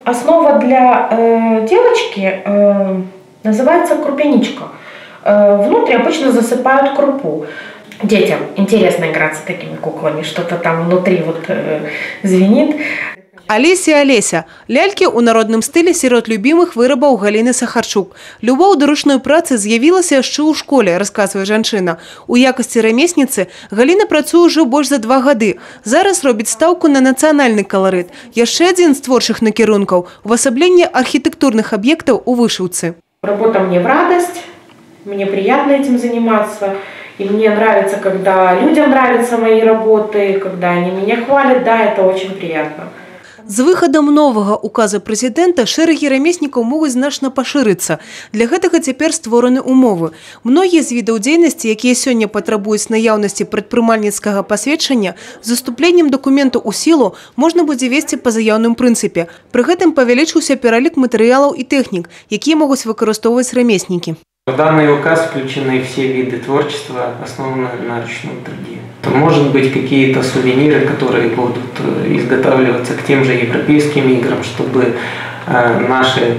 Основа для девочки называется крупяничка. Внутрь обычно засыпают крупу. Детям интересно играться такими куклами, что-то там внутри вот звенит. Олеся. Лялькі ў народным стылі сярод любімых вырабаў Галіны Сахарчук. Любоў да ручной працы з'явілася яшчэ ў школе, расказвае жанчына. У якасці рамесніцы Галіна працуе ўжо больш за 2 гады. Зараз робіць стаўку на нацыянальны каларыт. Яшчэ адзін з творчых накірункаў – увасабленне архітэктурных аб'ектаў у вышыўцы. Работа мне в радость, мне приятно этим заниматься. И мне нравится, когда людям нравятся мои работы, когда они меня хвалят, да, это очень приятно. З выхадам новага указа прэзідэнта шэрагі рамеснікаў могуць значна пашырыцца. Для гэтага цяпер створаны умовы. Многія з відаў дзейнасці, якія сёння патрабуюць наяўнасці прадпрымальніцкага пасведчання, з уступленнем дакументу ў сілу можна будзе весці па заяўным прынцыпе. Пры гэтым павялічыўся пералік матэрыялаў і тэхнік, якія могуць выкарыстоўваць рамеснікі. В данный указ включены все виды творчества, основанные на ручном труде. Может быть, какие-то сувениры, которые будут изготавливаться к тем же европейским играм, чтобы наши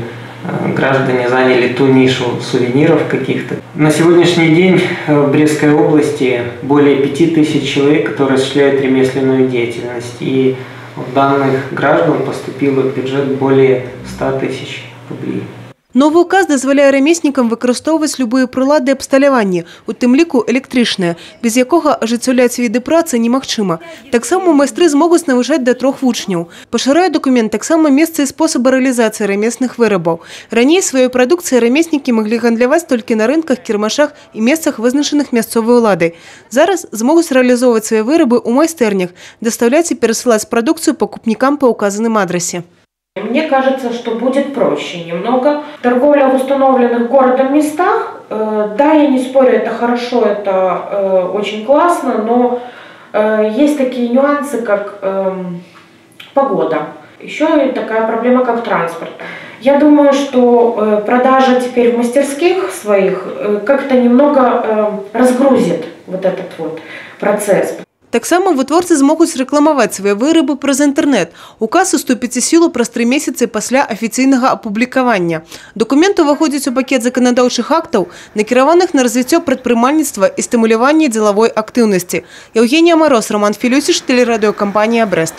граждане заняли ту нишу сувениров каких-то. На сегодняшний день в Брестской области более 5000 человек, которые осуществляют ремесленную деятельность. И у данных граждан поступило в бюджет более 100 000 рублей. Новы указ дазваляе рамеснікам выкарыстоўваць любыя прылады абсталявання, у тым ліку электрычныя, без якога ажыццяўляць віды працы немагчыма. Таксама майстры змогуць навучаць да 3 вучняў. Пашырае дакумент таксама месцы і спосабы рэалізацыі рамесных вырабаў. Раней сваёй прадукцыі рамеснікі маглі гандляваць толькі на рынках, кірмашах і месцах, вызначаных мясцовай уладай. Зараз змогуць рэалізоўваць свае вырабы ў майстэрнях, дастаўляць і перасылаць прадукцыю пакупнікам па ўказаным адрасе. Мне кажется, что будет проще немного. Торговля в установленных городом местах, да, я не спорю, это хорошо, это очень классно, но есть такие нюансы, как погода. Еще и такая проблема, как транспорт. Я думаю, что продажа теперь в мастерских своих как-то немного разгрузит вот этот вот процесс. Таксама вытворцы змогуць рэкламаваць свае вырабы праз інтэрнэт. Указ уступіць у сілу праз 3 месяцы пасля афіцыйнага апублікавання. Дакумент уваходзіць у пакет заканадаўчых актаў, накіраваных на развіццё прадпрымальніцтва і стымуляванне дзелавой актыўнасці. Еўгенія Мароз, Роман Філюсіч, тэлерадыёкампанія «Брэст».